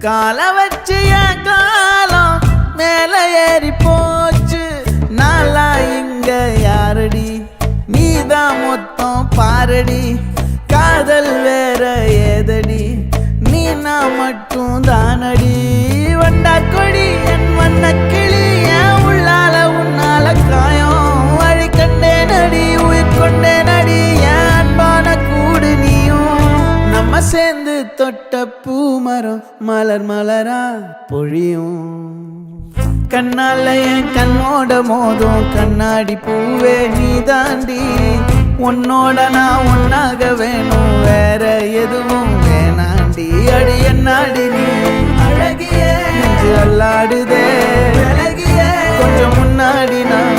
கால வச்சு என் காலம் மேல ஏறி போச்சு. நாளா இங்க யாரடி, நீதான் மொத்தம் பாரடி. காதல் வேற ஏதடி, நீ நான் மட்டும் தானடி. வண்டா கொடி என் வண்ண கிளி, என் உள்ளால உன்னால காயம். வழி கண்டே நடி, உயிர் கொண்டே நடி, என் அன்பான கூடு நீயும். நம்ம சேர்ந்து தொட்ட பூமரம் மலர் மலரா பொழியும். கண்ணால என் கண்ணோட மோதும் கண்ணாடி பூவே நீ தாண்டி. உன்னோட நான் ஒன்னாக வேணும், வேற எதுவும் வேணாண்டி. அடி என்னாடி நீ அழகியே, நெஞ்சு அல்லாடுதே. கொஞ்சம் முன்னாடி நான்